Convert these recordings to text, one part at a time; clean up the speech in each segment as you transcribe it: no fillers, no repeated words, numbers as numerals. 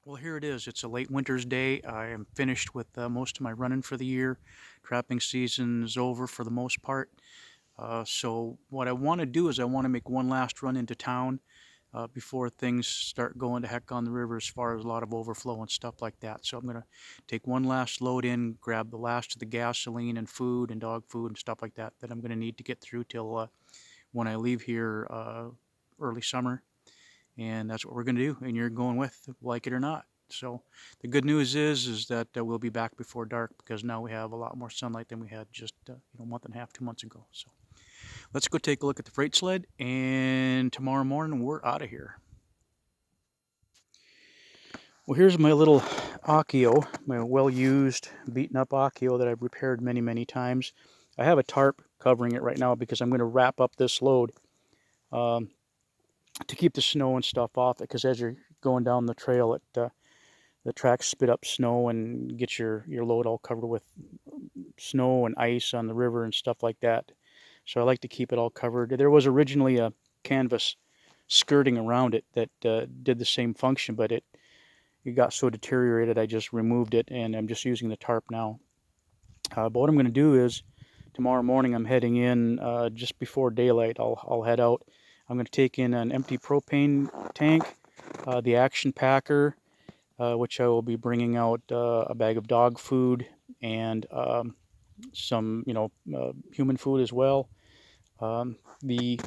Well, here it is. It's a late winter's day. I am finished with most of my running for the year. Trapping season is over for the most part. So what I want to do is I want to make one last run into town before things start going to heck on the river as far as a lot of overflow and stuff like that. So I'm going to take one last load in, grab the last of the gasoline and food and dog food and stuff like that that I'm going to need to get through till when I leave here early summer. And that's what we're going to do. And you're going with, like it or not. So the good news is that we'll be back before dark because now we have a lot more sunlight than we had just a month and a half, 2 months ago. So let's go take a look at the freight sled, and tomorrow morning we're out of here. Well, here's my little Akio, my well-used, beaten-up Akio that I've repaired many, many times. I have a tarp covering it right now because I'm going to wrap up this load um, to keep the snow and stuff off it. Because as you're going down the trail, the tracks spit up snow and get your load all covered with snow and ice on the river and stuff like that. So I like to keep it all covered. There was originally a canvas skirting around it that did the same function, but it got so deteriorated I just removed it and I'm just using the tarp now. But what I'm going to do is tomorrow morning I'm heading in just before daylight. I'll head out. I'm going to take in an empty propane tank, the action packer, which I will be bringing out a bag of dog food and some, human food as well. The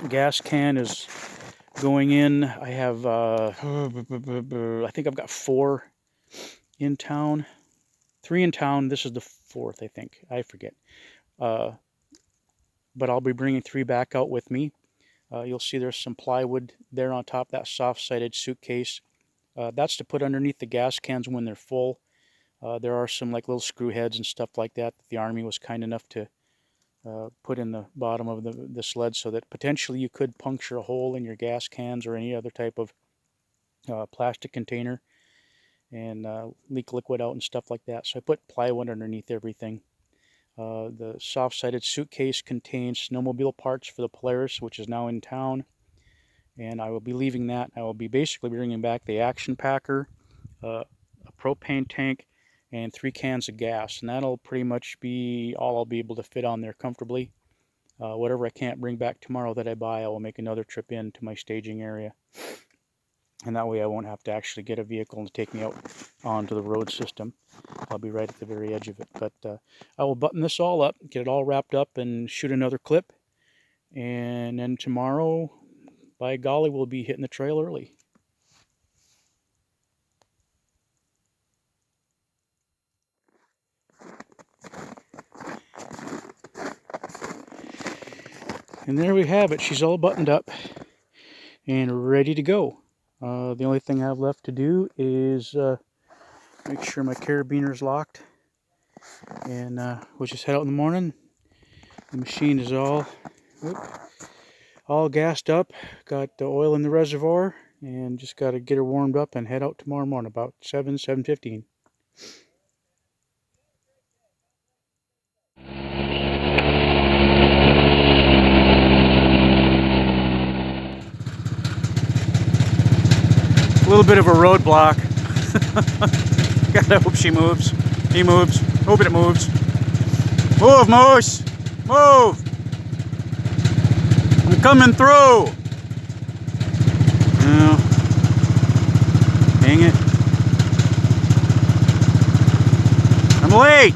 gas can is going in. I have, I think I've got 4 in town, 3 in town. This is the 4th, I think. I forget. Uh, but I'll be bringing 3 back out with me. You'll see there's some plywood there on top of that soft-sided suitcase. That's to put underneath the gas cans when they're full. There are some like little screw heads and stuff like that that the Army was kind enough to put in the bottom of the sled so that potentially you could puncture a hole in your gas cans or any other type of plastic container and leak liquid out and stuff like that. So I put plywood underneath everything. The soft-sided suitcase contains snowmobile parts for the Polaris, which is now in town. And I will be leaving that. I will be basically bringing back the action packer, a propane tank, and 3 cans of gas. And that'll pretty much be all I'll be able to fit on there comfortably. Whatever I can't bring back tomorrow that I buy, I will make another trip in to my staging area. And that way I won't have to actually get a vehicle to take me out onto the road system. I'll be right at the very edge of it. But I will button this all up, get it all wrapped up, and shoot another clip. And then tomorrow, by golly, we'll be hitting the trail early. And there we have it. She's all buttoned up and ready to go. The only thing I have left to do is make sure my carabiner's locked. And we'll just head out in the morning. The machine is all gassed up. Got the oil in the reservoir. And just got to get her warmed up and head out tomorrow morning about 7:15. A little bit of a roadblock. Gotta hope she moves. He moves. Hoping it moves. Move, Moose! Move! I'm coming through! Oh, dang it. I'm late!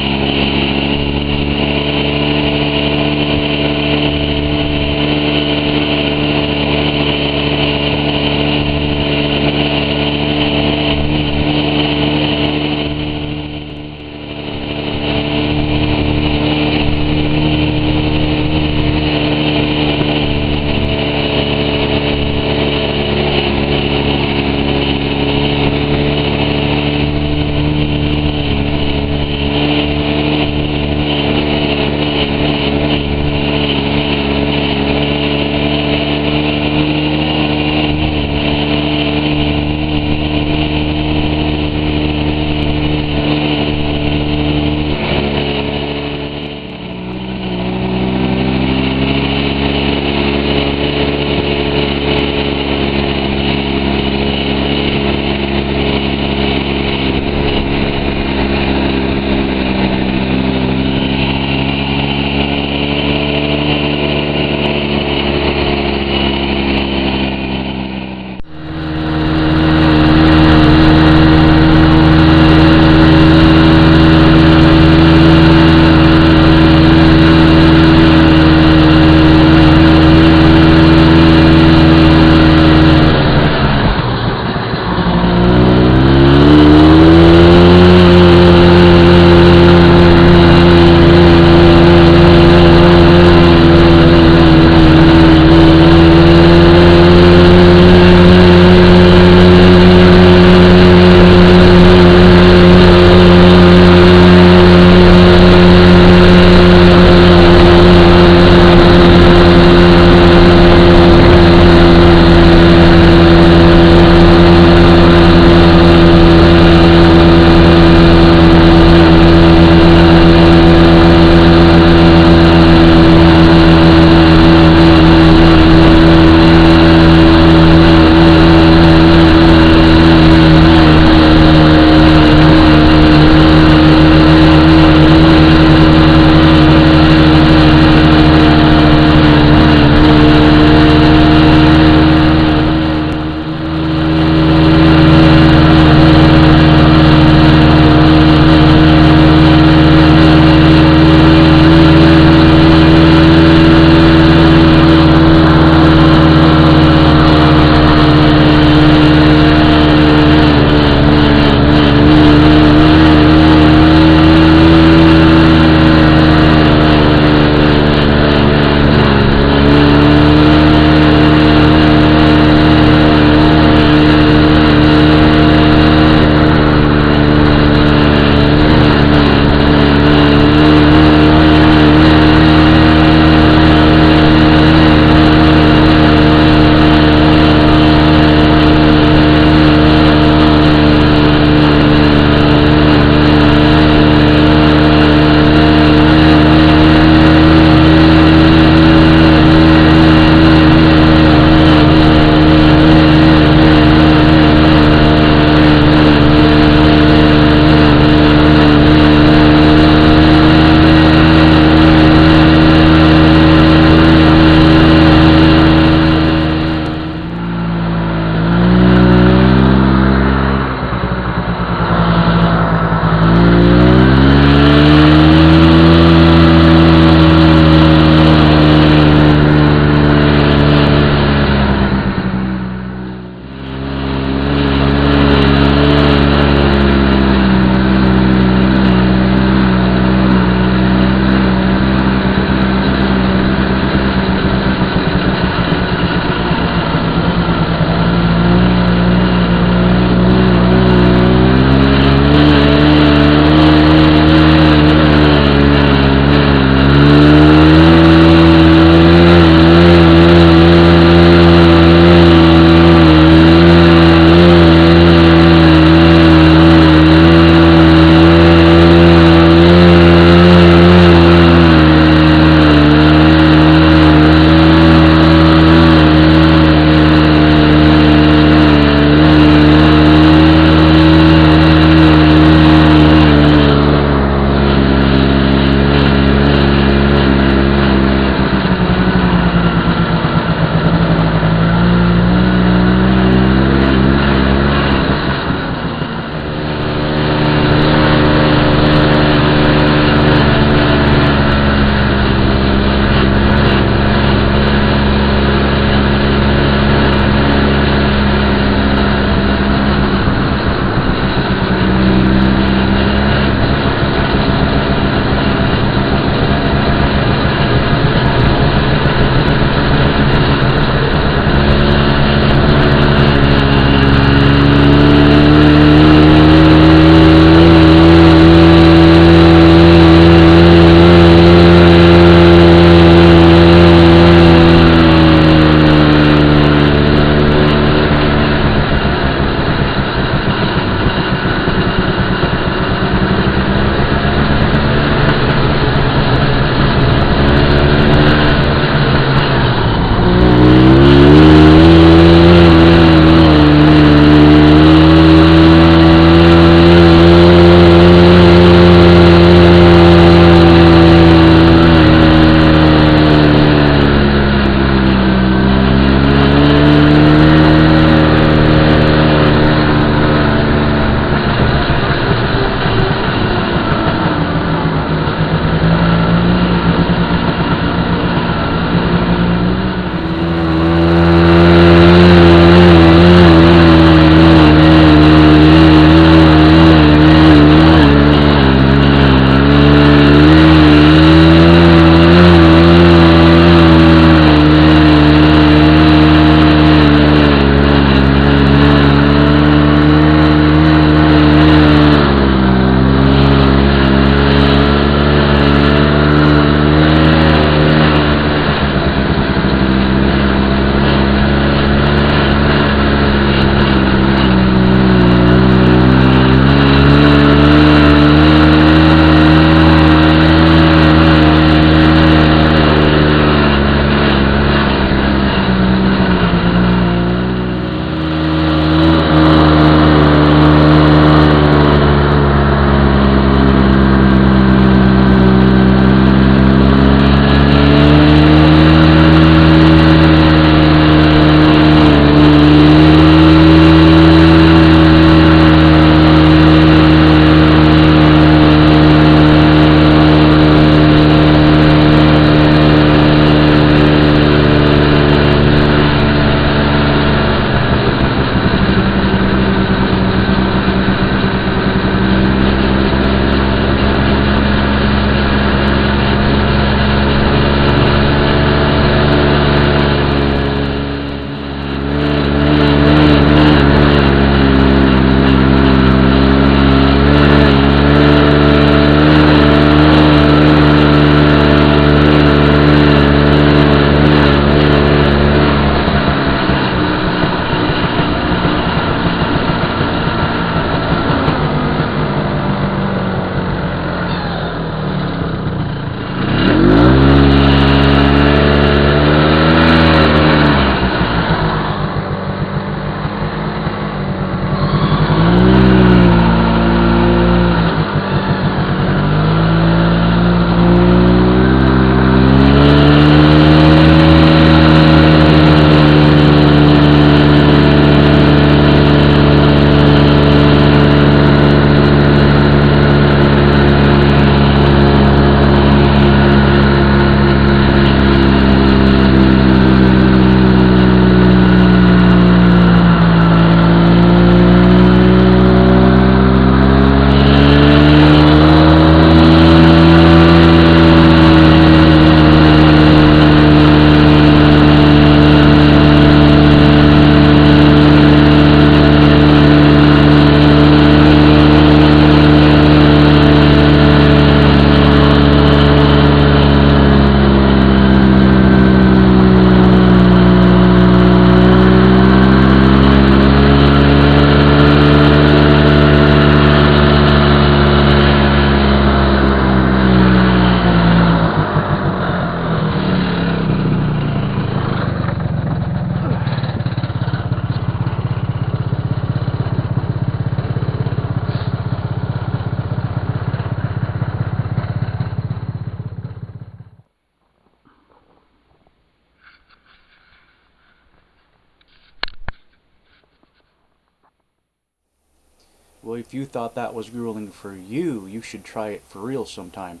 Well, if you thought that was grueling for you, you should try it for real sometime.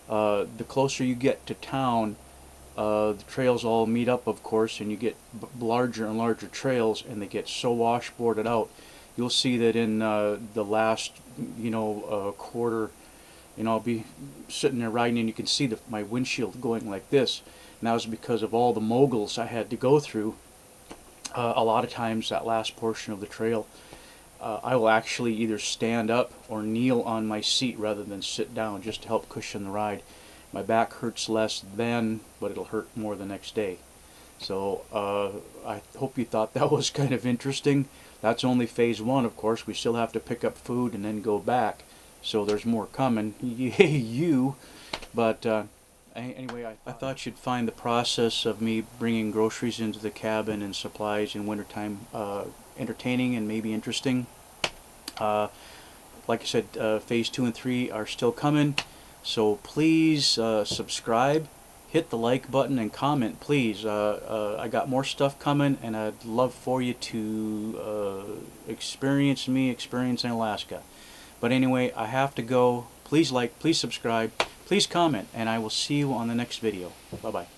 The closer you get to town, the trails all meet up, of course, and you get larger and larger trails, and they get so washboarded out. You'll see that in the last, quarter, I'll be sitting there riding, and you can see my windshield going like this. And that was because of all the moguls I had to go through. A lot of times, that last portion of the trail, I will actually either stand up or kneel on my seat rather than sit down, just to help cushion the ride. My back hurts less then, but it'll hurt more the next day. So I hope you thought that was kind of interesting. That's only phase one, of course. We still have to pick up food and then go back. So there's more coming. Yay, you! But anyway, I thought you'd find the process of me bringing groceries into the cabin and supplies in wintertime entertaining and maybe interesting. Like I said, phase 2 and 3 are still coming. So please subscribe, hit the like button, and comment, please. I got more stuff coming, and I'd love for you to experience me experiencing Alaska. But anyway, I have to go. Please like, please subscribe, please comment, and I will see you on the next video. Bye-bye.